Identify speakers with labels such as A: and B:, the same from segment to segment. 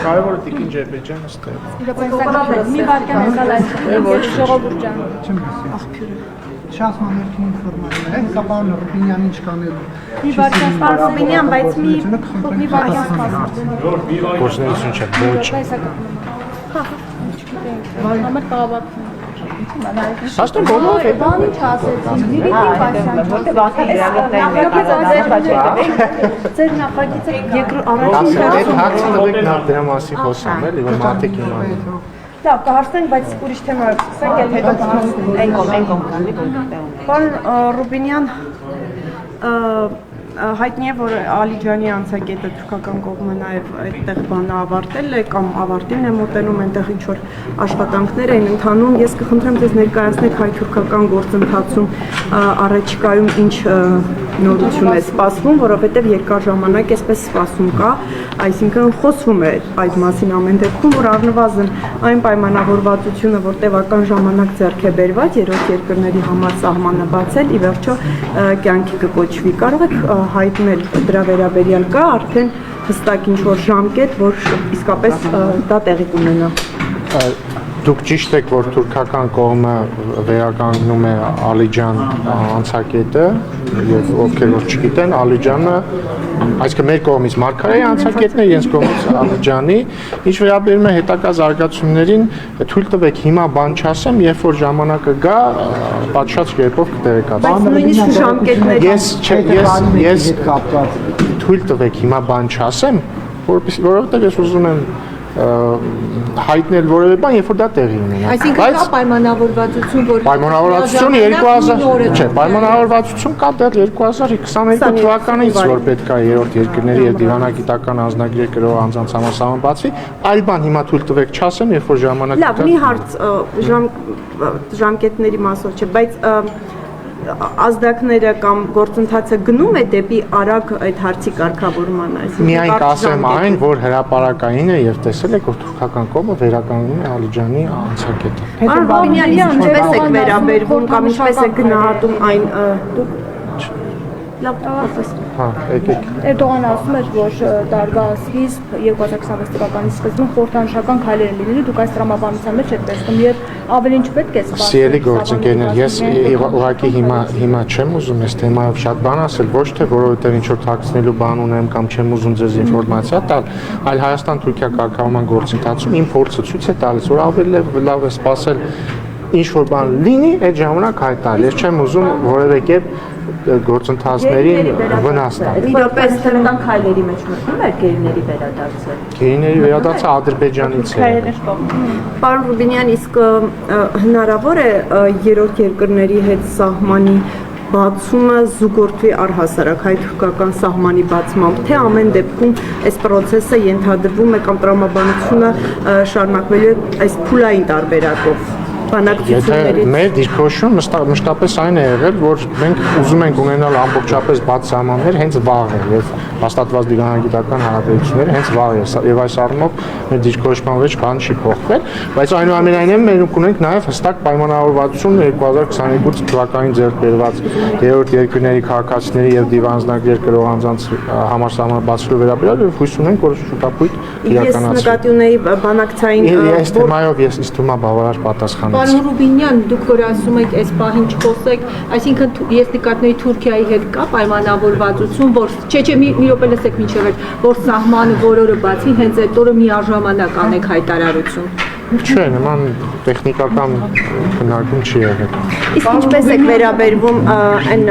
A: Կարևորը Տիկին Ջերբեջյանը ստե։
B: Մի վարկյան եկալ այս ժողովուրդ ջան։
C: Աղբյուրը։ Сейчас մամերքին ինֆորմացիա է, հա պարոն Ռուբինյանին չկանելու։
B: Մի վարկյան սպասում Ռուբինյան, բայց մի վարկյան սպասում։
A: Գործունեություն չէ, ոչ։
B: Համեր տաղավակ։
A: Հաստատ բոլորը
B: բան ինչ ասեցին, Լիլիթին Պասյան
D: որտե վարկան դրանով
B: ձեր նախագիծը
A: առաջին հարցը տվեք նա դրա մասին խոսամ, էլի, որ մարդիկ իմանան։
B: Լավ, կհարցնենք, բայց ուրիշ թեմայով սկսենք, էլ հետո կհարցնենք։ Պարոն Ռուբինյան, հայտնի է, որ Ալիջանի անցակետը թուրքական կողմը նաև այդտեղ բանը ավարտել է կամ ավարտին է մոտենում, այնտեղ ինչ-որ աշխատանքներ են ընթանում։ Ես կխնդրեմ ձեզ ներկայացնեք հայ-թուրքական գործընթացում առաջիկայում ինչ նորություն է սպասվում, որովհետև երկար ժամանակ այսպես սպասում կա, այսինքն խոսվում է այդ մասին ամեն դեպքում, որ առնվազն այն պայմանավորվածությունը, որ տևական ժամանակ ձեռք է բերված երրորդ երկրների համար սահմանը բացել, ի վերջո կյանքի կկոչվի։ Կարող եք հայտնել դրա վերաբերյալ կա արդեն հստակ ինչ-որ ժամկետ, որ իսկապես դա տեղի կունենա։
A: Դուք ճիշտ եք, որ թուրքական կողմը վերականգնում է Ալիջան անցակետը եւ ովքեր որ չգիտեն, Ալիջանը, այսինքն մեր կողմից Մարգարեի անցակետն է, իրենց կողմից Ալիջանի, ինչ վերաբերում է հետագա զարգացումներին, թույլ տվեք հիմա բան չասեմ, երբ որ ժամանակը գա, պատշաճ կերպով կտեղեկացնեմ։
B: Բայց նույնիսկ ժամկետներ
A: ես թույլ տվեք հիմա բան չասեմ, որովհետեւ ես ուզում եմ հայտնել որևէ բան, երբ որ դա տեղի ունենա։
B: Այսինքն կա պայմանավորվածություն, որ
A: պայմանավորվածություն 2000, չէ, պայմանավորվածություն կա դեռ 2022 թվականից, որ պետք է երրորդ երկրների եւ դիվանագիտական անձնագրեր կրող անձանց համասահման բացվի, այլ բան հիմա թույլ տվեք չասեմ, երբ որ ժամանակը
B: լավ, մի հարց ժամկետների մասով չէ, բայց ազդակները կամ գործընթացը գնում է դեպի արագ այդ հարցի կարգավորման, այսինքն
A: միայն կասեմ այն, որ հրապարակային է եւ տեսել եք, որ թուրքական կողմը վերականգնում է Ալիջանի անցակետը։
B: Պարոն Ռուբինյան, ինչպես եք վերաբերվում կամ ինչպես եք գնահատում այն լավ տաղավարս։
A: Հա, եկեք։
E: Էրդողանը ասում էր, որ տարվա սկիզբ 2026 թվականի սկզբում խորհրդանշական քայլեր են լինելու, դուք այս տրամաբանության մեջ եք տեսնում եւ ավելին չպետք է սպասել։
A: Սիրելի գործընկերներ, ես ուղղակի հիմա չեմ ուզում այս թեմայով շատ բան ասել, ոչ թե որովհետեւ ինչ որ թաքցնելու բան ունեմ կամ չեմ ուզում ձեզ ինֆորմացիա տալ, այլ Հայաստան-Թուրքիա կարգավորման գործընթացում իմ փորձը ցույց է տալիս, որ ավելի լավ է սպասել ինչ որ բան լինի, այդ ժամանակ հայտնել։ Ես չեմ ուզում որևէ կերպ գործընթացներին վնաս տալ։
B: Իրապես թերական քայլերի մեջ մտնում եք գերիների վերադարձը։
A: Գերիների վերադարձը Ադրբեջանից է։
B: Պարոն Ռուբինյան, իսկ հնարավոր է երրորդ երկրների հետ սահմանի բացումը զուգորդվի առհասարակ հայ-թուրքական սահմանի բացմամբ, թե ամեն դեպքում այս process-ը ենթադրվում է կամ տրամաբանությունը շարունակվելու է այս փուլային տարբերակով։
A: Եթե մեր դիրքորոշումը մշտապես այն է եղել, որ մենք ուզում ենք ունենալ ամբողջապես բաց սահմաններ հենց վաղ եւ հաստատված դիվանագիտական հարաբերությունները հենց վաղ է եւ այս առումով մեր դիրքորոշման մեջ բան չի փոխվել, բայց այնուամենայնիվ մենք ունենք նաեւ հստակ պայմանավորվածություն 2022 թվականին ձեռք բերված երրորդ երկրների քաղաքացիների եւ դիվանձնագրեր կրող անձանց համասահման բացելու վերաբերյալ եւ հույս ունենք, որ շուտապույտ իրականացվի։
B: Ես նկատի ունեի բանակցային
A: այս թեմայով ես ըստ ումա բավարար պատասխան
E: Պարոն Ռուբինյան, դուք որ ասում եք այս պահին չխոսեք, այսինքն ես նկատների Թուրքիայի հետ կա պայմանավորվածություն, որ չէ, մի րոպե լսեք մինչև այդ, որ սահմանը որորը բացի, հենց այդ օրը միաժամանակ անեք հայտարարություն։
A: Չէ, նման տեխնիկական քննարկում չի եղել։
B: Իսկ ինչպես եք վերաբերվում այն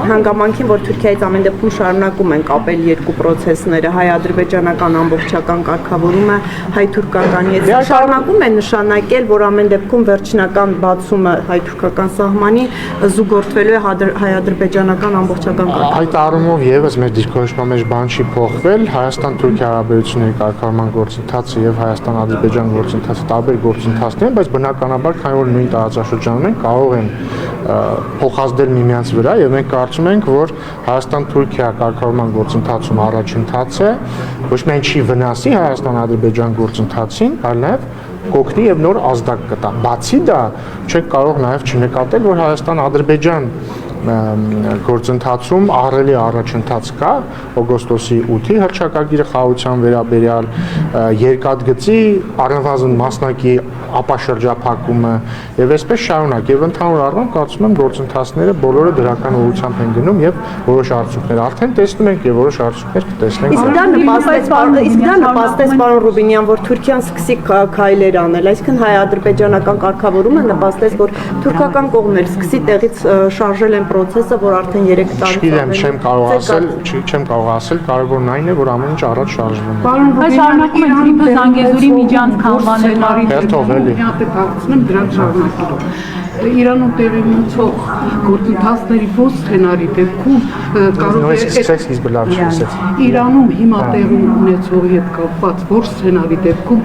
B: հանգամանքին, որ Թուրքիայից ամեն դեպքում շարունակում են կապել երկու process-ները, հայ-ադրբեջանական ամբողջական կարգավորումը, հայ-թուրքական, եթե շարունակում են նշանակել, որ ամեն դեպքում վերջնական բացումը հայ-թուրքական սահմանի զուգորդվելու է հայ-ադրբեջանական ամբողջական կարգավորումը։
A: Այդ առումով եւս մեր դիրքորոշման մեջ բան չի փոխվել, Հայաստան-Թուրքիա հարաբերությունների կարգավորման գործընթացը եւ Հայաստան-Ադրբեջան գործընթացը տարբեր գործընթացներ են, բայց բնականաբար քանի որ նույն տարածաշրջանում են, կարող են փոխազդել միմյանց վրա եւ մենք կարծում ենք, որ Հայաստան-Թուրքիա կարգավորման գործընթացում առաջընթաց է, ոչ միայն չի վնասի Հայաստան-Ադրբեջան գործընթացին, այլ նաեւ կօգնի եւ նոր ազդակ կտա։ Բացի դա, չենք կարող նաեւ չնկատել, որ Հայաստան-Ադրբեջան գործընթացում ահռելի առաջընթաց կա օգոստոսի 8-ի հռչակագիրը խաղաղության վերաբերյալ երկաթգծի առնվազն մասնակի ապաշրջափակումը եւ այսպես շարունակ եւ ընդհանուր առմամբ կարծում եմ գործընթացները բոլորը դրական ուղղությամբ են գնում եւ որոշ արդյունքներ արդեն տեսնում ենք եւ որոշ արդյունքներ կտեսնենք։
B: Իսկ դա նպաստեց պարոն Ռուբինյան, որ Թուրքիան սկսի քայլեր անել, այսինքն հայ-ադրբեջանական կարգավորումը նպաստեց, որ թուրքական կողմն էլ սկսի տեղից շարժել են process-ը, որ արդեն 3 տարի
A: չեմ կարող ասել, կարևորն այն է, որ ամեն ինչ առաջ շարժվում է։
C: Պարոն
E: շարունակում են Թրիփը Զանգեզուրի միջանցք անվանել
A: Հերթովելի։
C: Դրանք դրանք շարունակելու։ Իրանում տեղի ունեցող գործընթացների ո՞ր սցենարի դեպքում կարող է Իրանում հիմա տեղի ունեցողի հետ կապված ո՞ր սցենարի դեպքում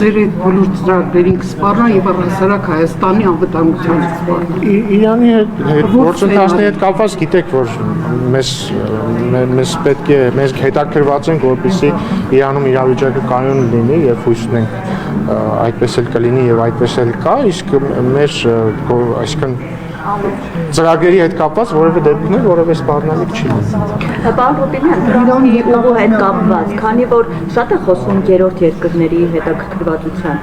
C: ձեր այդ բոլոր ծրագրերին կսպառնա եւ առհասարակ Հայաստանի անվտանգության կսպառնա։
A: Իրանի հետ գործընթացների հետ կապված գիտեք, որ մեզ պետք է մեզ հետաքրված ենք, որպեսզի Իրանում իրավիճակը կայուն լինի եւ հույս ունենք այդպես էլ կլինի եւ այդպես էլ կա, իսկ մեր այսինքն ծրագրերի հետ կապված որևէ դեպքներ որևէ սպառնալիք չի լինի։
D: Պարոն Ռուբինյան, Իրանի ԵՊՕ-ի հետ կապված, քանի որ շատ է խոսում երրորդ երկրների հետաքրքրվածության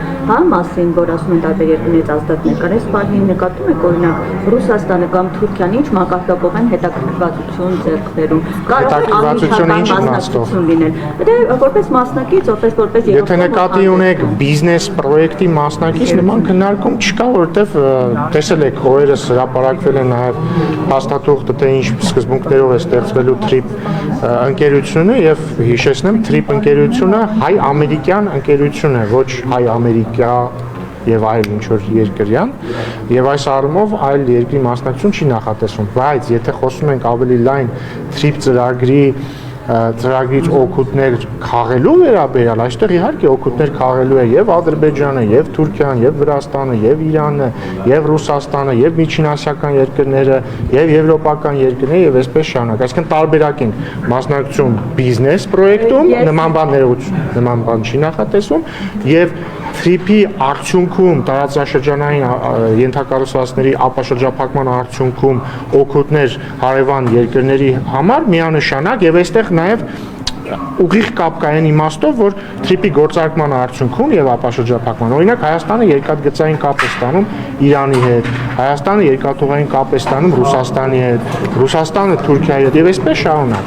D: մասին, որ ասում են տարբեր երկրներից ազդակներ կան, այս բանի նկատում եք օրինակ Ռուսաստանը կամ Թուրքիան ինչ մակարդակով են հետաքրքրվածություն ձեռք բերում, կարող է մասնակցություն լինել։ Դե որպես մասնակից, որպես
A: Եթե նկատի ունեք բիզնես պրոյեկտի մասնակից, նման քննարկում չկա, որովհետև տեսել եք օրերս հրապարակվել է նաև փաստաթուղթը, թե ինչ սկզբունքներով է ստեղծվելու TRIP ընկերությունը եւ հիշեցնեմ TRIP ընկերությունը հայ-ամերիկյան ընկերություն է, ոչ հայ-ամերիկյա եւ այլ ինչ որ երկրյան եւ այս առումով այլ երկրի մասնակցություն չի նախատեսվում, բայց եթե խոսում ենք ավելի լայն TRIP ծրագրից օգուտներ քաղելու վերաբերյալ, այստեղ իհարկե օգուտներ քաղելու է եւ Ադրբեջանը, եւ Թուրքիան, եւ Վրաստանը, եւ Իրանը, եւ Ռուսաստանը, եւ միջինասիական երկրները, եւ եվրոպական երկրները եւ այսպես շարունակ։ Այսինքն տարբերակ են մասնակցություն բիզնես պրոյեկտում, նման բան չի նախատեսվում եւ TRIP-ի արդյունքում տարածաշրջանային ենթակառուցվածքների ապաշրջափակման արդյունքում օգուտներ հարևան երկրների համար միանշանակ եւ այստեղ նաև ուղիղ կապ կա այն իմաստով, որ TRIP-ի գործարկման արդյունքում եւ ապաշրջափակման օրինակ Հայաստանը երկաթգծային կապ է ստանում Իրանի հետ, Հայաստանը երկաթուղային կապ է ստանում Ռուսաստանի հետ, Ռուսաստանը Թուրքիայի հետ եւ այսպես շարունակ։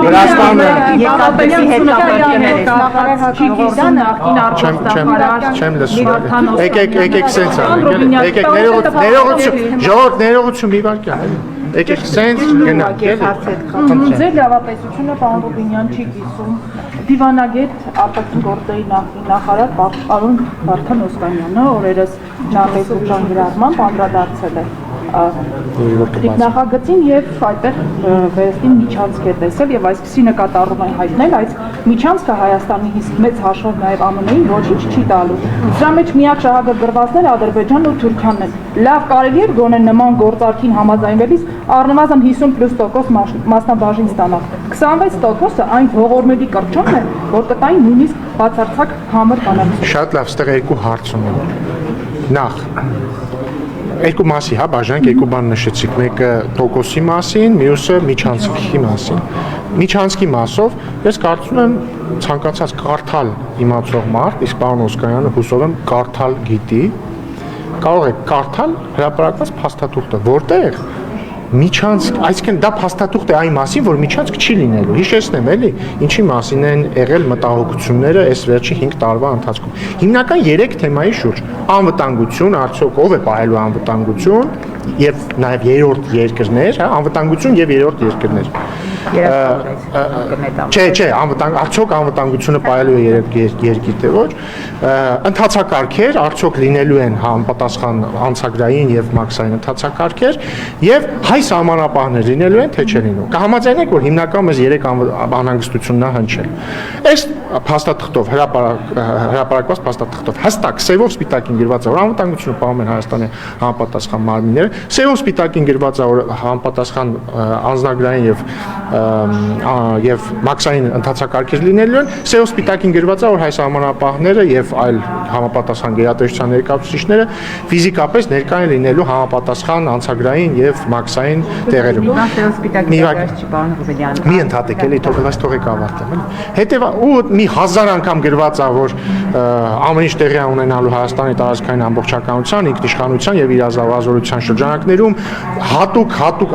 A: Վրաստանը
B: երկաթգծի հետ
A: չեմ լսում։ Եկեք սենց անենք, եկեք ներողություն մի վարքյան։ Եկեք սենց գնանք, էլի։
F: Ձեր լավատեսությունը պարոն Ռուբինյան չի կիսում դիվանագետ արտաքին գործերի նախարար պարոն Վարդան Օսկանյանը օրերս նախագծության գրառմամբ անդրադարձել է նախագծին եւ այդտեղ վերստին միջանցք է տեսել եւ այսպեսի նկատառում են հայտնել, այս միջանցքը Հայաստանի իսկ մեծ հաշվով նաեւ ԱՄՆ-ին ոչինչ չի տալու։ Դրա մեջ միակ շահագրգռվածները Ադրբեջանն ու Թուրքիան են։ Լավ կարելի է գոնե նման գործարքին համաձայնվելիս առնվազն 50% մասնաբաժին ստանալ։ 26%-ը այն ողորմելի կրճոնն է, որ կտային նույնիսկ բացարձակ համր բանակցություն։
A: Շատ լավ, ստեղ երկու հարց ունեմ։ Նախ երկու մասի, հա, բաժանենք երկու բան նշեցիք, մեկը տոկոսի մասին, մյուսը միջանցքի մասին։ Միջանցքի մասով ես կարծում եմ ցանկացած կարդալ իմացող մարդ, իսկ պարոն Օսկանյանը հուսով եմ կարդալ գիտի, կարող է կարդալ հրապարակված փաստաթուղթը, որտեղ միջանցք, այսինքն դա փաստաթուղթ է այն մասին, որ միջանցք չի լինելու։ Հիշեցնեմ, էլի, ինչի մասին են եղել մտահոգությունները այս վերջի 5 տարվա ընթացքում։ Հիմնական 3 թեմայի շուրջ՝ անվտանգություն, արդյոք ով է պահելու անվտանգություն, եւ նաեւ երրորդ երկրներ, հա, անվտանգություն եւ երրորդ երկրներ։ Չէ, արդյոք անվտանգությունը պահելու է երկիր թե ոչ, ընթացակարգեր արդյոք լինելու են համապատասխան անցագրային եւ մաքսային ընթացակարգեր եւ հայ սահմանապահներ լինելու են թե չէ լինելու։ Կհամաձայնեք, որ հիմնական մեզ 3 անհանգստությունն է հնչել։ Այս փաստաթղթով հրապարակված փաստաթղթով հստակ սևով սպիտակին գրված է, որ անվտանգությունը պահում են Հայաստանի համապատասխան մարմինները, Սեյով սպիտակին գրված է, որ համապատասխան անձնագրային եւ մաքսային ընթացակարգեր լինելու են, սեյով սպիտակին գրված է, որ հայ սահմանապահները եւ այլ համապատասխան գերատեսչության ներկայացուցիչները ֆիզիկապես ներկա են լինելու համապատասխան անձնագրային եւ մաքսային տեղերում։ Մի ընդհատեք էլի թողեք ավարտեմ, էլի։ Հետեւա ու մի 1000 անգամ գրված է, որ ամեն ինչ տեղի ունենալու Հայաստանի տարածքային ամբողջականության, ինքնիշխանության եւ իրազեկության շրջանակներում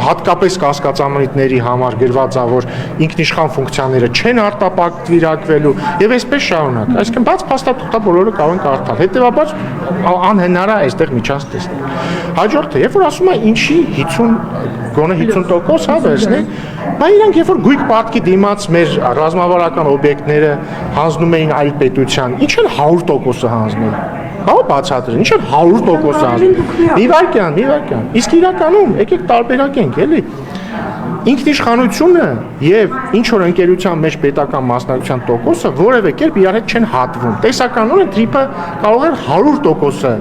A: հատկապես կասկածամնիտների համար գրված է, որ ինքնիշխան ֆունկցիաները չեն արտապատվիրակվելու եւ այսպես շարունակ։ Այսինքն բաց փաստաթղթա բոլորը կարող են կարդալ։ Հետեւաբար անհնար է այստեղ միջանց տեսնել։ Հաջորդը, երբ որ ասում է ինչի 50 գոնե 50% հա վերցնի, բայց իրանք երբ որ գույք պատկի դիմաց մեր ռազմավարական օբյեկտները հանձնում էին այլ պետության, ինչ են 100%-ը հանձնել։ Հա բացատրեն, ինչ են 100%-ը հանձնել։ Մի վարքյան։ Իսկ իրականում եկեք տարբերակենք, էլի։ Ինքնիշխանությունը եւ ինչ որ ընկերության մեջ պետական մասնակցության տոկոսը որևէ կերպ իրար հետ չեն հատվում։ Տեսականորեն թրիփը կարող է 100%-ը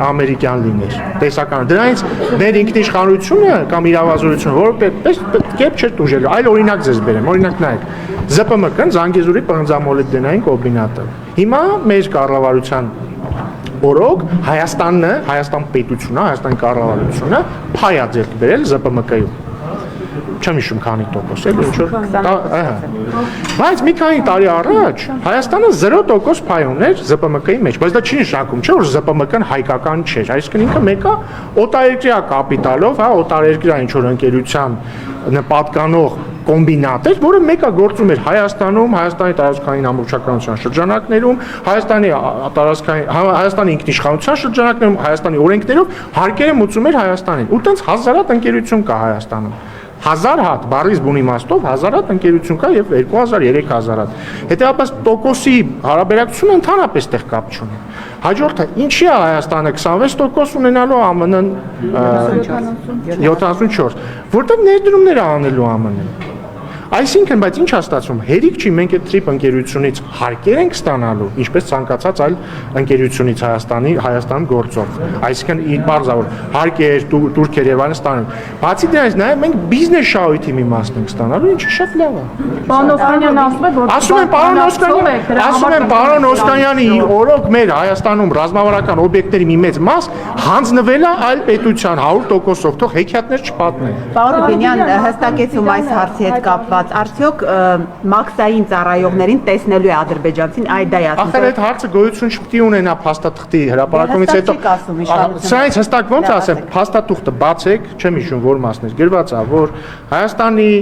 A: ամերիկյան լիներ։ Տեսականորեն դրանից մեր ինքնիշխանությունը կամ իրավազորությունը որպես կերպ չէր դուժելու։ Այլ օրինակ ձեզ բերեմ, օրինակ նայեք։ ԶՊՄԿ-ն Զանգեզուրի պղնձամոլիբդենային կոմբինատը։ Հիմա մեր կառավարության օրոք Հայաստան պետությունը, Հայաստանի կառավարությունը փայ է ձեռք բերել ԶՊՄԿ-ում։ Չեմ հիշում քանի տոկոս էլի ինչ որ բայց մի քանի տարի առաջ Հայաստանը 0% փայ ուներ ԶՊՄԿ-ի մեջ, բայց դա չի նշանակում, չէ՞ որ ԶՊՄԿ-ն հայկական չէր, այսինքն ինքը մեկը օտարերկրյա կապիտալով, հա, օտարերկրյա ինչ որ ընկերության պատկանող կոմբինատ էր, որը մեկը գործում էր Հայաստանում, Հայաստանի տարածքային ամբողջականության շրջանակներում, Հայաստանի ինքնիշխանության շրջանակներում, Հայաստանի օրենքներով հարկերը մուծում էր Հայաստանին։ Ու տենց հազարատ ընկերություն կա Հայաստանում։ 1000 հատ, բառից բուն իմաստով 1000 հատ ընկերություն կա եւ 2000-3000 հատ։ Հետեւաբար տոկոսի հարաբերակցությունը ընդհանրապես տեղ կապ չունի։ Հաջորդը ինչի է Հայաստանը 26% ունենալու ԱՄՆ-ն 74, որտեղ ներդրումներ է անելու ԱՄՆ-ն։ Այսինքն, բայց ինչ է ստացվում, հերիք չի մենք այդ TRIP ընկերությունից հարկեր ենք ստանալու, ինչպես ցանկացած այլ ընկերությունից Հայաստանում գործող։ Այսինքն, բարձր հարկեր, турքեր եւ այլն ստանալու։ Բացի դրանից, նաեւ մենք բիզնես շահույթի մի մասն ենք ստանալու, ինչը շատ լավ է։
F: Պարոն Օսկանյանն ասում է, որ
A: ասում են պարոն Օսկանյանի օրոք մեր Հայաստանում ռազմավարական օբյեկտների մի մեծ մաս հանձնվել է այլ պետության 100%-ով, թող հեքիաթներ չպատնեն։
G: Պարոն Բենյան, հստակեցում այս հարցի հետ կապված, արդյոք մաքսային ծառայողներին տեսնելու է ադրբեջանցին, այ դա է ասում։
A: Ախր այդ հարցը գոյություն չպետք է ունենա փաստաթղթի հրապարակումից հետո։ Սրանից հստակ ոնց ասեմ, փաստաթուղթը բացեք, չեմ հիշում որ մասն է, գրված է, որ Հայաստանի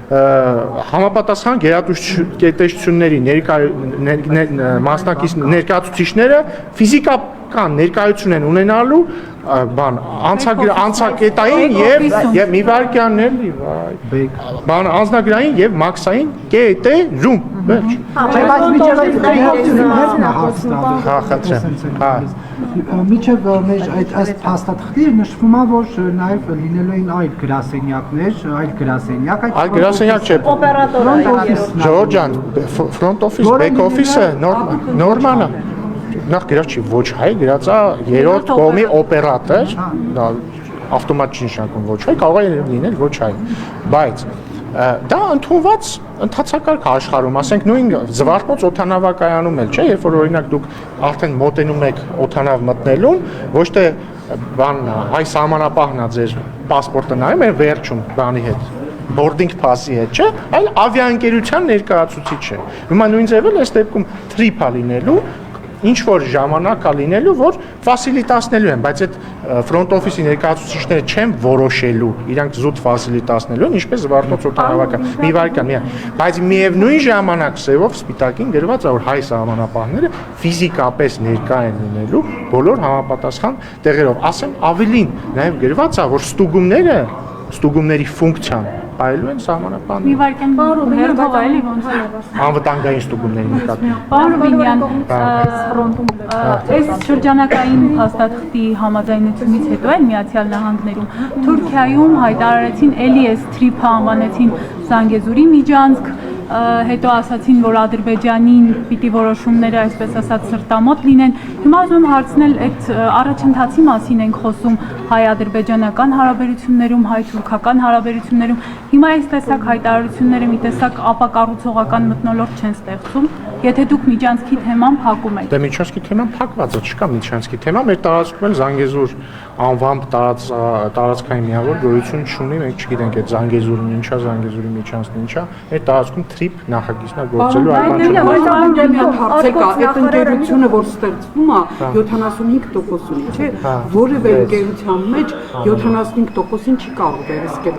A: համապատասխան գերատեսչությունների ներկայացուցիչները ֆիզիկական ներկայություն են ունենալու անցակետային եւ մի վարքյաններ բան անձնագրային եւ մաքսային կետերում վերջ հա խնդրեմ հա
H: միջև մեր այս փաստաթղթի նշվում է որ նաեւ լինելու են այլ գրասենյակ
A: այլ գրասենյակ չէ Ժորժ ջան front office back office-ը նորմալ է նախ գրած չի ոչ հայ, գրած է երրորդ կողմի օպերատոր, դա ավտոմատ չի նշանակում ոչ հայ, կարող է լինել ոչ հայ, բայց դա ընդունված ընդհանցակարգ աշխարհում, ասենք նույն Զվարթնոց օդանավակայանում էլ չէ, երբ որ օրինակ դուք արդեն մոտենում եք օդանավ մտնելուն, ոչ թե բան հայ սահմանապահն է ձեր պասպորտը նայում, այն վերջում բանի հետ boarding pass-ի հետ չէ, այլ ավիաընկերության ներկայացուցիչ է։ Հիմա նույն ձևով այս դեպքում trip-ա լինելու ինչ որ ժամանակ է լինելու, որ ֆասիլիտացնելու են, բայց այդ front office-ի ներկայացուցիչները չեն որոշելու, իրանք զուտ ֆասիլիտացնելու են, ինչպես Զվարթնոց օդանավակայանը, մի վարքյան, բայց միևնույն ժամանակ սևով սպիտակին գրված է, որ հայ սահմանապահները ֆիզիկապես ներկա են լինելու բոլոր համապատասխան տեղերով։ Ասեմ ավելին, նաև գրված է, որ ստուգումների ֆունկցիան այլու են սահմանապահները։
I: Մի վարքյան բարով հերթով էլի ոնց է
A: անվտանգային ստուգումների նկատմամբ։
I: Պարոն Բենյան, այս շրջանակային փաստաթղթի համաձայնությունից հետո էլ Միացյալ Նահանգներում Թուրքիայում հայտարարեցին էլի էս TRIP-ը անվանեցին Զանգեզուրի միջանցք, հետո ասացին, որ Ադրբեջանին պիտի որոշումները, այսպես ասած, սրտամոտ լինեն։ Հիմա ուզում եմ հարցնել, այդ առաջընթացի մասին ենք խոսում հայ-ադրբեջանական հարաբերություններում, հայ-թուրքական հարաբերություններում։ Հիմա այս տեսակ հայտարարությունները մի տեսակ ապակառուցողական մթնոլորտ չեն ստեղծում, եթե դուք Միջանցքի թեման փակում եք։
A: Դե Միջանցքի թեման փակված է, չկա Միջանցքի թեմա, մեր տարածքում էլ Զանգեզուր անվամբ տարածքային միավոր գոյություն չունի, մենք չգիտենք այդ Զանգեզուրն ինչա, Զանգեզուրի Միջանցքն ինչա, մեր տարածքում թրիփ նախագիծն է գործելու այլ բան
C: չէ։ Այդ ընկերությունը, որ ստեղծվում է 75% ունի, չէ՞, որևէ ընկերության մեջ 75%-ին չի կարող վերահսկել,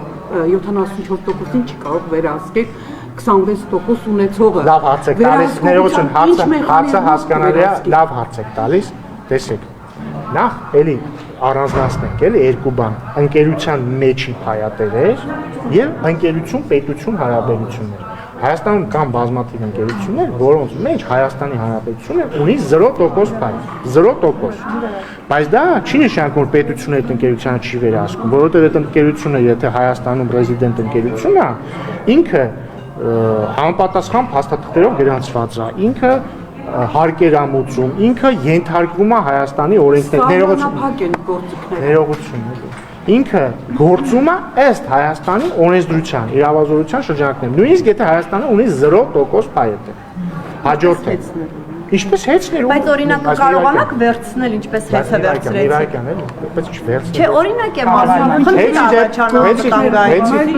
C: 74%-ին չի կարող վերահսկել 26% ունեցողը։
A: Լավ հարց եք տալիս, ներողություն, հարցը հասկանալի է, լավ հարց եք տալիս, տեսեք։ Նախ էլի առանձնացնենք էլի երկու բան, ընկերության մեջի հայատերեր եւ ընկերություն-պետություն հարաբերություններ։ Հայաստանում կան բազմաթիվ ընկերություններ, որոնց մեջ Հայաստանի Հանրապետությունը ունի 0% փայլ, 0%։ Բայց դա չի նշանակում, որ պետությունը այդ ընկերությանը չի վերահսկում, որովհետեւ այդ ընկերությունը, եթե Հայաստանում ռեզիդենտ ընկերություն է, ինքը համապատասխան փաստաթղթերով գրանցված է, ինքը հարկերամուծում, ինքը ենթարկվում է Հայաստանի օրենքներին, ներողություն, ինքը գործում է ըստ Հայաստանի օրենսդրության, իրավազորության շրջանակներում, նույնիսկ եթե Հայաստանը ունի 0% փայտ է, հաջորդ է։ Ինչպես հեծներ ու
B: բայց օրինակ կարողանաք վերցնել ինչպես հեծը վերցրեցիք։
A: Իրական է, բայց չվերցնել։
B: Չէ, օրինակ եմ ասում,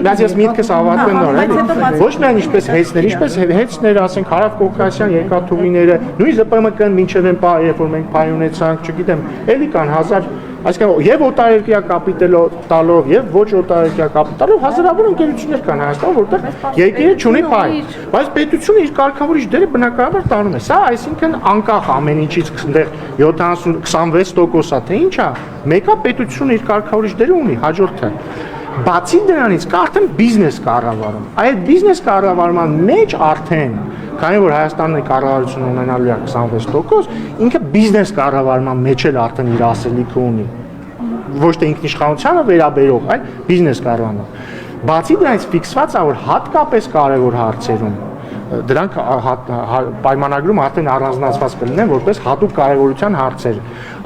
A: բայց ես միտքս ավարտեմ նոր, էլի։ Ոչ միայն ինչպես հեծներ, ինչպես հեծներ, ասենք Հարավ-Կովկասյան երկաթուղիները, նույն ԶՊՄԿ-ն մինչև այն պահ, երբ որ մենք փայ ունեցանք, չգիտեմ, էլի կան 1000 այսինքն եւ օտարերկրյա կապիտալ տալով եւ ոչ օտարերկրյա կապիտալով հազարավոր ընկերություններ կան Հայաստանում, որտեղ երկիրը չունի փայ, բայց պետությունը իր կարգավորիչ դերը բնականաբար տանում է։ Սա այսինքն անկախ ամեն ինչից այնտեղ 26%-ա թե ինչ է, մեկը պետությունը իր կարգավորիչ դերը ունի, հաջորդը։ Բացի դրանից կա արդեն բիզնես կառավարում։ Այդ բիզնես կառավարման մեջ արդեն, քանի որ Հայաստանը կառավարություն ունենալու է 26%, ինքը բիզնես կառավարման մեջ էլ արդեն իր ասելիքը ունի։ Ոչ թե ինքնիշխանությանը վերաբերող, այլ բիզնես կառավարման։ Բացի դրանից ֆիքսված է, որ հատկապես կարևոր հարցերում դրանք պայմանագրում արդեն առանձնացված կլինեն որպես հատուկ կարևորության հարցեր։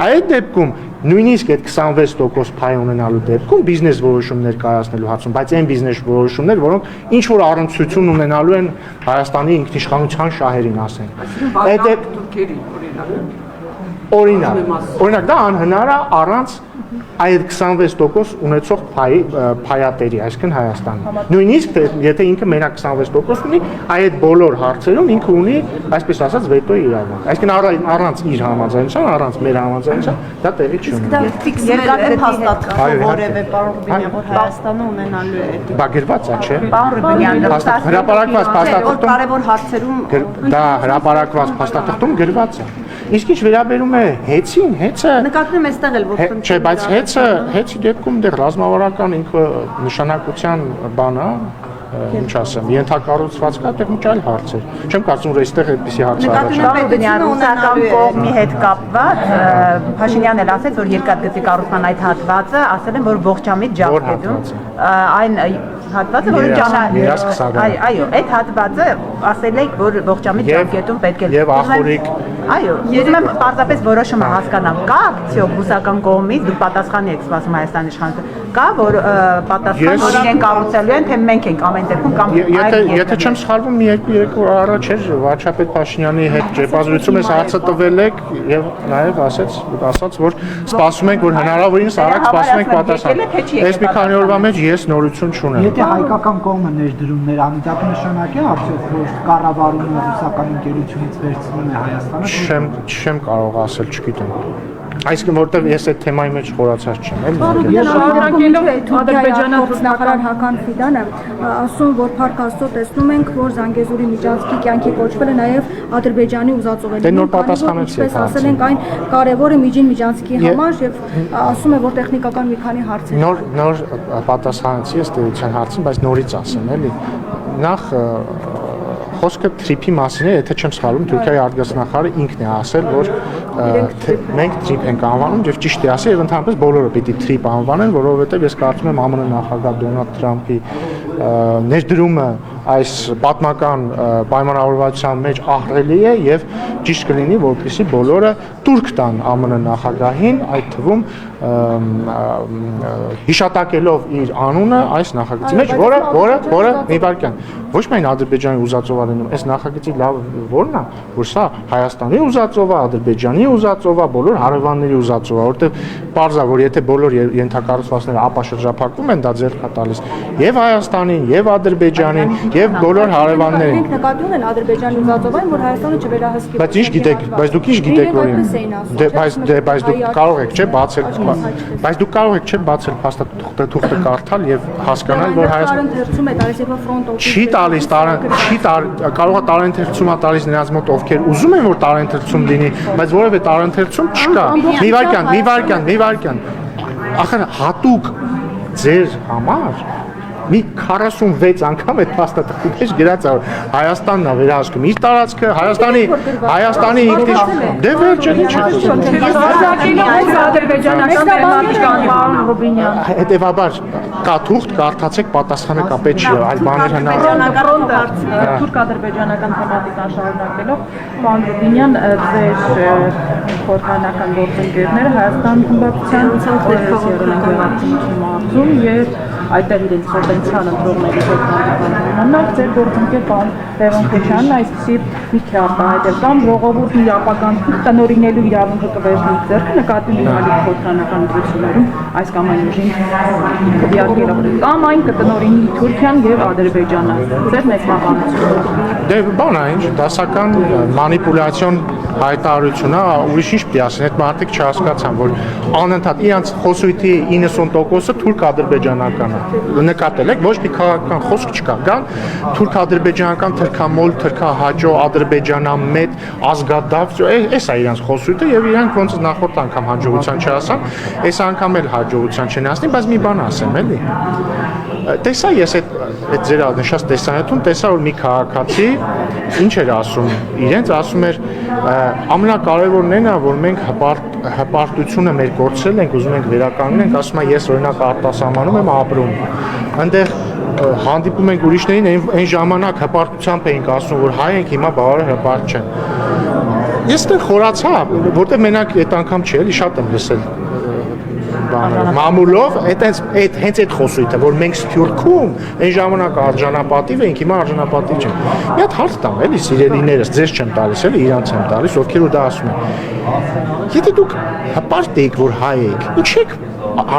A: Այդ դեպքում նույնիսկ այդ 26% փայ ունենալու դեպքում բիզնես որոշումներ կայացնելու հարցում, բայց այն բիզնես որոշումներ, որոնք ինչ որ առնչություն ունենալու են Հայաստանի ինքնիշխանության շահերին, ասենք։ Այդ օրինակ դա անհնար է առանց այդ 26% ունեցող փայատերի, այսինքն Հայաստանի։ Նույնիսկ եթե ինքը մենակ 26% ունի, այդ բոլոր հարցերում ինքը ունի, այսպես ասած, վետոյի իրավունք։ Այսինքն առանց իր համաձայնության, առանց մեր համաձայնության դա տեղի չունի։
B: Դա ֆիքսվել է հաստատվում որևէ պարոն Ռուբինյան, որ Հայաստանը ունենալու է դա։
A: Բա գրված է, չէ։
G: Պարոն Ռուբինյան,
A: հրապարակված փաստաթղթում
B: կարևոր հարցերում
A: դա հրապարակված փաստաթղթում գրված է։ Իսկ ինչ վերաբերում է հեծին, հեծը
B: նկատում եմ այստեղ էլ որ
A: չէ, բայց հեծի դեպքում դեռ ռազմավարական ինքը նշանակության բան է, ինչ ասեմ, ենթակառուցված կա, այդտեղ մի այլ հարց է։ Չեմ կարծում, որ այստեղ այդպիսի հարց
G: առաջանում։ Ռուսական կողմի հետ կապված Փաշինյանն էլ ասեց, որ երկաթգծի կառուցման այդ հատվածը ասել են, որ ողջամիտ ջանքերում այն հատվածը, որը այո, այդ հատվածը ասել եք, որ ողջամիտ ջանքերում պետք է
A: եւ ախորիկ
G: այո, ուզում եմ պարզապես որոշումը հասկանամ, կա արդյոք ռուսական կողմից դուք պատասխան եք սպասում Հայաստանի իշխանությունը, կա որ պատասխան որ իրեն կառուցելու են, թե մենք ենք ամեն դեպքում կամ
A: եթե չեմ սխալվում, մի 2-3 օր առաջ էր վարչապետ Փաշինյանի հետ ճեպազրույցում ես հարցը տվել եք եւ նաեւ ասաց, որ սպասում ենք, որ հնարավորինս արագ սպասում ենք պատասխան։ Այս մի քանի օրվա մեջ ես նորություն չունեմ։
H: Եթե հայկական կողմը ներդրումներ անի, դա կնշանակի արդյոք, որ կառավարումը ռուսական ընկերությունից վերցնում է Հայաստանը։
A: Չեմ կարող ասել, չգիտեմ։ Այսինքն որտեղ ես այդ թեմայի մեջ խորացած չեմ, էլի։
J: Շարունակելով Ադրբեջանի նախարար Հական Ֆիդանը ասում, որ Փառք Աստծո տեսնում ենք, որ Զանգեզուրի Միջանցքի կյանքի կոչվել է նաև Ադրբեջանի ուզածողը։
A: Դե նոր պատասխանեցի։
J: Ասել ենք այն կարևոր է Միջին Միջանցքի համար եւ ասում է, որ տեխնիկական մի քանի հարց է։
A: Նոր պատասխանեցի ըստ էության հարցին, բայց նորից ասեմ, էլի։ Նախ խոսքը թրիփի մասին է, եթե չեմ սխալվում, Թուրքիայի արտգործնախարարը ինքն է ասել, որ մենք թրիփ ենք անվանում, եւ ճիշտ է ասել, եւ ընդհանրապես բոլորը պիտի թրիփ անվանեն, որովհետեւ ես կարծում եմ ԱՄՆ նախագահ Դոնալդ Թրամփի ներդրումը այս պատմական պայմանավորվածության մեջ ահռելի է եւ ճիշտ կլինի, որպեսզի բոլորը турք տան ԱՄՆ նախագահին, այդ թվում հիշատակելով իր անունը այս նախագծի մեջ, որը մի վարքյան ոչ միայն Ադրբեջանի ուզածով է լինում, այս նախագծի լավ որն է, որ սա Հայաստանի ուզածով է, Ադրբեջանի ուզածով է, բոլոր հարևանների ուզածով է, որտեղ պարզ է, որ եթե բոլոր ենթակառուցվածքները ապաշրջափակվում են, դա ձեռք է տալիս եւ Հայաստանին, եւ Ադրբեջանին, եւ բոլոր հարևաններին։
J: Մենք նկատի ունեն Ադրբեջանի ուզածով այն, որ Հայաստանը չվերահսկի։
A: Բայց ինչ գիտեք, բայց դուք ինչ գիտեք, որ բայց դուք կարող եք, չէ, բացել, բայց դուք կարող եք, չէ, բացել փաստաթուղթը կարդալ եւ հասկանալ, որ Հայաստանը
J: ընթերցում է տալիս եւ ֆրոնտ օֆիսը
A: չի տալիս կարող է տարընթերցում է տալիս նրանց մոտ, ովքեր ուզում են, որ տարընթերցում լինի, բայց որևէ տարընթերցում չկա։ Մի վարքյան։ Ախր հատուկ ձեր համար մի 46 անգամ այդ փաստաթղթի մեջ գրած է, որ Հայաստանն է վերահսկում իր տարածքը, Հայաստանի ինքնիշխ դե վերջը ինչ է։ Հետևաբար կա թուղթ, կարդացեք, պատասխանը կա, պետք չի, այլ բաներ հնարավոր։
F: Թուրք-ադրբեջանական թեմատիկան շարունակելով, պարոն Ռուբինյան, ձեր խորհրդանական գործընկերները Հայաստան խմբակցության մարզում եւ այդտեղ իրենց պոտենցիալ ընտրողների հետ հանդիպանք ձեր գործընկեր պարոն Լևոն Քոչյանն այսպիսի միտք է արտահայտել կամ ժողովուրդն իր ապական տնօրինելու իրավունքը կվերցնի ձեռքը նկատի ունենալի խորհրդանական ընտրություններում այս կամ այն ուժին քվեարկելով կամ այն կտնօրինի Թուրքիան եւ Ադրբեջանը ձեր մեծ մականությունը
A: դե բան է ինչ դասական մանիպուլյացիոն հայտարարություն է, ուրիշ ինչ պիտի ասեն, այդ մարդիկ չհասկացան, որ անընդհատ իրանց խոսույթի 90%-ը թուրք-ադրբեջանական է։ Նկատել եք, ոչ մի քաղաքական խոսք չկա, կան թուրք-ադրբեջանական թրքամոլ, թրքահաճո, ադրբեջանամետ, ազգադավ, էս է իրանց խոսույթը եւ իրանք ոնց նախորդ անգամ հաջողության չհասան, այս անգամ էլ հաջողության չեն հասնի, բայց մի բան ասեմ, էլի։ Տեսա ես այդ ձեր նշած տեսանյութում տեսա որ մի քաղաքացի ինչ էր ասում իրենց ասում էր ամենակարևորն այն է որ մենք հպարտությունը մեր կորցրել ենք ուզում ենք վերականգնենք ասում է ես օրինակ արտասահմանում եմ ապրում այնտեղ հանդիպում ենք ուրիշներին այն ժամանակ հպարտությամբ էինք ասում որ հայ ենք հիմա բավարար հպարտ չեն ես դեռ խորացա որտեղ մենակ այդ անգամ չի էլի շատ եմ լսել մամուլով հենց այդ խոսույթը որ մենք Սփյուռքում այն ժամանակ արժանապատիվ էինք հիմա արժանապատիվ չենք մի հատ հարց տամ էլի սիրելիներս ձեզ չեմ տալիս էլի իրանց եմ տալիս ովքեր որ դա ասում են եթե դուք հպարտ եք որ հայ եք ի՞նչ եք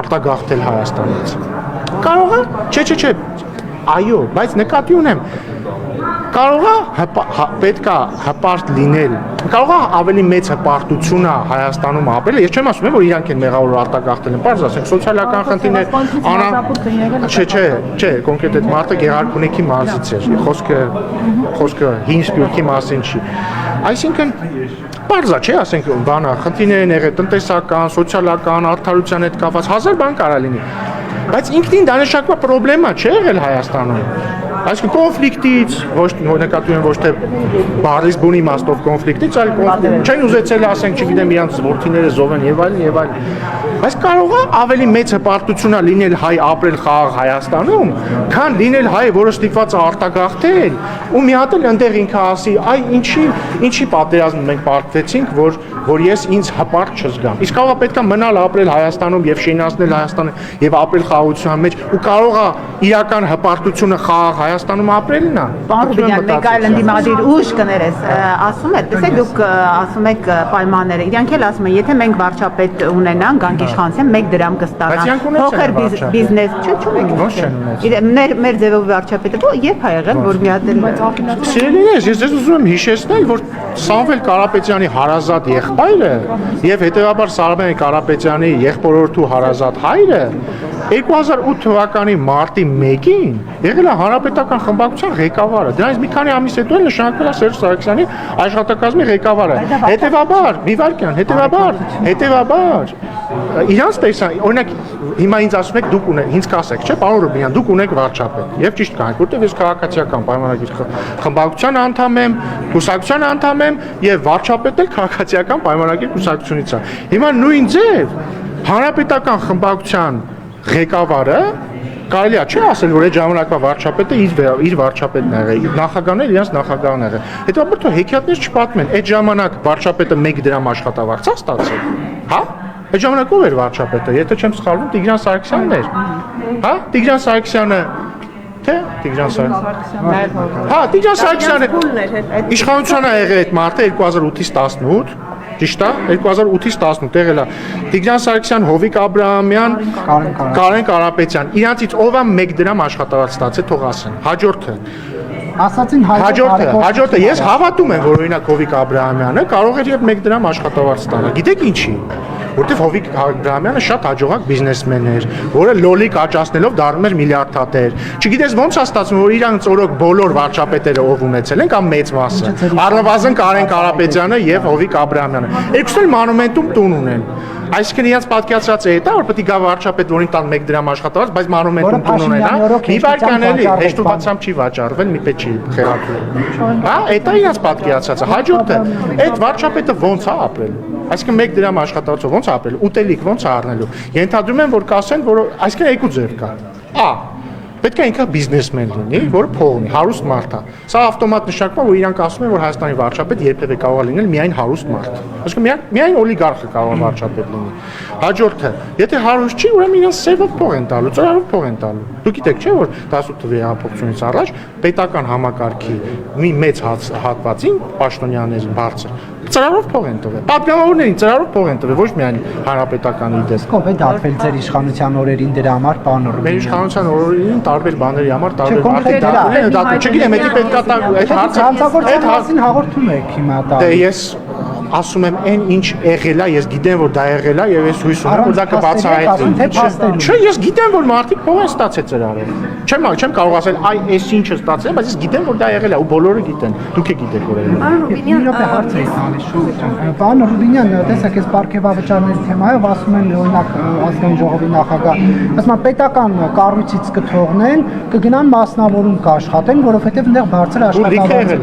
A: արտագաղթել Հայաստանից կարող է չէ այո բայց նկատի ունեմ կարող է պետքա հպարտ լինել կարող է ավելի մեծ հպարտություն է Հայաստանում ապրել ես չեմ ասում որ իրանք են մեղավոր արտագաղթել են բարձր ասենք սոցիալական խնդիրներ չէ կոնկրետ այդ մարդը Գեղարքունիքի մարզից էր խոսքը հին Սփյուռքի մասին չի այսինքն բարձր չէ ասենք բանա խնդիրներ են եղել տնտեսական սոցիալական արդարության հետ կապված հազար բան կարա լինի բայց ինքնին դանշակվա պրոբլեմա չէ եղել Հայաստանում Այսինքն կոնֆլիկտից, ոչ նկատի ունեմ ոչ թե բառից բուն իմաստով կոնֆլիկտից, այլ չեն ուզեցել ասենք, չգիտեմ, իրանց որդիները զոհեն եւ այլն, բայց կարող է ավելի մեծ հպարտություն լինել հայ ապրել խաղաղ Հայաստանում, քան լինել հայ, որը ստիպված է արտագաղթել, ու մի հատ էլ այնտեղ ինքը ասի, այ ինչի պատերազմ մենք պարտվեցինք, որ ես ինձ հպարտ չզգամ։ Իսկ կարող է պետքա մնալ ապրել Հայաստանում եւ շինացնել Հայաստանը եւ ապրել խաղաղության մեջ, ու կարող է իրական հպարտությունը խաղաղ Հայաստանում ապրելն է։
G: Պարոն Ռուբինյան, մեկ այլ ընդդիմադիր ուժ կներես, ասում եք, տեսեք դուք ասում եք պայմանները, իրանք էլ ասում են, եթե մենք վարչապետ ունենանք, անկի իշխանության 1 դրամ կստանանք։ Փոքր բիզնես, չունենք։ Մեր ձևով վարչապետը երբ ա եղել, որ մի հատ էլ
A: Սիրելիներ, ես ձեզ ուզում եմ հիշեցնել, որ Սամվել Կարապետյանի հարազատ եղբայրը եւ հետեւաբար Սարմեն Կարապետյանի եղբորորդու հարազատ հայրը 2008 թվականի մարտի 1-ին եղել է հանրապետական խմբակցության ղեկավարը։ Դրանից մի քանի ամիս հետո էլ նշանակվել է Սերժ Սարգսյանի աշխատակազմի ղեկավարը։ Հետևաբար, մի վարքյան, հետևաբար իրանց տեսան, օրինակ հիմա ինձ ասում եք դուք ունեք, ինձ կասեք, չէ՞, պարոն Ռուբինյան, դուք ունեք վարչապետ։ Եվ ճիշտ կանեք, որտեղ ես քաղաքացիական պայմանագիր խմբակցության անդամ եմ, կուսակցության անդամ եմ եւ վարչապետն էլ քաղաքացիական պայմանագիր կուսակցությունից է։ Հիմա նույն ձև հանրապետական խմբակցության ղեկավարը կարելի է չի ասել, որ այդ ժամանակվա վարչապետը իր վարչապետն է եղել, նախագահները իրենց նախագահն եղել։ Հետո թող հեքիաթներ չպատմեն, այդ ժամանակ վարչապետը 1 դրամ աշխատավարձ է ստացել, հա։ Այդ ժամանակ ով էր վարչապետը, եթե չեմ սխալվում, Տիգրան Սարգսյանն էր, հա, Տիգրան Սարգսյանը, թե Տիգրան Սարգսյանը, հա, Տիգրան Սարգսյանը իշխանության է եղել այդ մարդը 2008-ից 18, ճիշտ է, 2008-ից 18 եղել է Տիգրան Սարգսյան, Հովիկ Աբրահամյան, Կարեն Կարապետյան, իրանցից ով է 1 դրամ աշխատավարձ ստացել, թող ասեն, հաջորդը
H: ասացին
A: հաջորդը ես հավատում եմ, որ օրինակ Հովիկ Աբրահամյանը կարող էր եւ 1 դրամ աշխատավարձ ստանալ։ Գիտեք ինչի։ Որտեվ Հովիկ Աբրահամյանը շատ հաջողակ բիզնեսմեն էր, որը լոլիկ աճացնելով դառնում էր միլիարդատեր։ Չգիտես ոնց է ստացվում, որ իրանց օրոք բոլոր վարչապետերը ով ունեցել են կամ մեծ մասը։ Առնվազն Կարեն Կարապետյանը եւ Հովիկ Աբրահամյանը։ Երկուսն էլ մանումենտում տուն ունեն։ Այսինքն իրաց պատկերացած է դա, որ պետք է գա վարչապետ, որին տան 1 դրամ աշխատավարձ, բայց մանումենտում տուն ունեն, հա։ Մի վարքան էլի հեշտուվածությամբ չի վաճառվել, մի պետ չի խելացել։ Հա, դա իրաց պատկերացածը։ Հաջորդը, այդ վարչապետը ոնց է ապրել։ Այսինքն 1 դրամ աշխատավարձով ոնց է ապրել, ուտելիք ոնց է առնելու։ Ենթադրում եմ, որ կասեն, որ այսինքն երկու ձև կա։ Պետք է ինքը բիզնեսմեն լինի, որը փող ունի, հարուստ մարդ է։ Սա ավտոմատ նշանակում է, որ իրանք ասում են, որ Հայաստանի վարչապետ երբևէ կարող է լինել միայն հարուստ մարդ։ Այսինքն միայն օլիգարխը կարող է վարչապետ լինի։ Հաջորդը, եթե հարուստ չի, ուրեմն իրենց սերվով փող են տալու, ծրարով փող են տալու։ Դուք գիտեք, չէ՞, որ 18 թվականի հեղափոխությունից առաջ պետական համակարգի մի մեծ հատվածին պաշտոնյաներին բարձր ծրարով փող են տվել։ Պատգամավորներին ծրարով փող են տվել, ոչ միայն հանրապետականի դեսք։
H: Ով է դատվել ձեր իշխանության օրերին դրա համար, պարոն Ռուբինյան։
A: Մեր իշխանության օրերին տարբեր բաների համար տարբեր մարդիկ դատում։ Չգիտեմ, դա պետք է այդ
H: հարցին հաղորդում եք հիմա դա։
A: Դե ես ասում եմ այն ինչ եղել է, ես գիտեմ որ դա եղել է եւ ես հույս ունեմ որ դա կբացահայտվի։ Չէ, ես գիտեմ որ մարդիկ փող են ստացել ծրարով։ Չեմ կարող ասել այ այս ինչը ստացել, բայց ես գիտեմ որ դա եղել է ու բոլորը գիտեն։ Դուք եք գիտեք որ եղել է։
H: Պարոն Ռուբինյան, տեսեք, այս պարգևավճարների թեմայով ասում են օրինակ ազգային ժողովի նախագահ, ասում են պետական կառույցից կթողնեն, կգնան մասնավորում կաշխատեն, որովհետեւ այնտեղ բարձր աշխատավարձ է։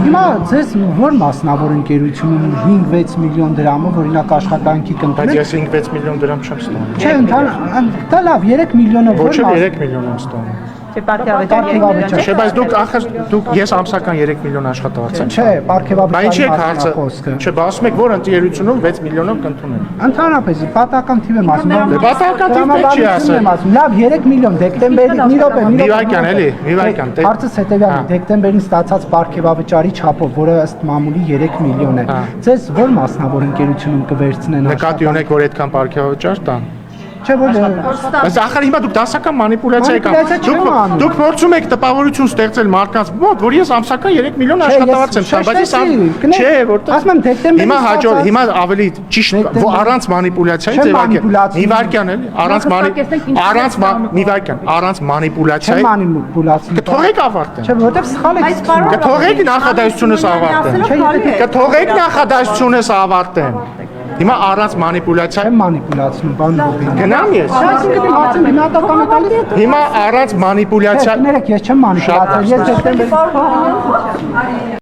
H: Հիմա ձեզ որ մասնավոր ընկերությունում 5-6 միլիոն դրամով օրինակ աշխատանքի կընտրեն։
A: Բայց ես 5-6 միլիոն դրամ չեմ ստանում։
H: Չէ, դա լավ 3 միլիոնով
A: ոչ 3 միլիոն եմ ստանում։
G: Չէ, պարգևավճար։
A: Չէ, բայց դուք ես ամսական 3 միլիոն աշխատավարձ եմ։
H: Չէ, պարգևավճարի
A: խոսքը։ Չէ, ասում եք որ ընկերությունում 6 միլիոնով կընդունեն։
H: Ընդհանրապես պատահական թիվ եմ ասում։
A: Պատահական թիվ չի ասում։
H: Լավ 3 միլիոն դեկտեմբերի մի րոպե։
A: Միվայկյան էլի, միվայկյան։
H: Հարցս հետևյալն է, դեկտեմբերին ստացած պարգևավճարի չափով, որը ըստ մամուլի 3 միլիոն է։ Ձեզ ո՞ր մասնավոր ընկերությունում կվերցնեն
A: նկատի ունեք որ այդքան պարգևավճար տան։
H: Չէ, որ
A: բայց ախր հիմա դուք դասական մանիպուլյացիա եք դուք փորձում եք տպավորություն ստեղծել մարդկանց մոտ, որ ես ամսական 3 միլիոն աշխատավարձ եմ ստանում, բայց ես չէ, որտեղ
H: ասում եմ դեկտեմբերի
A: հիմա հաջող հիմա ավելի ճիշտ առանց մանիպուլյացիայի ձևակերպ Միվայկյան էլի, առանց մանիպուլյացիայի կթողեք ավարտեն։
H: Չէ, որտեղ սխալ եք։
A: Կթողեք նախադասությունս ավարտեն։ Կթողեք նախադասությունս ավարտեն։ Հիմա առանց մանիպուլյացիա
H: եմ մանիպուլացնում, բան Ռուբինյան։
A: Գնամ ես։
H: Այսինքն հարցը գնահատական է տալիս։
A: Հիմա առանց մանիպուլյացիա։
H: Ես չեմ մանիպուլացել, ես դեկտեմբերի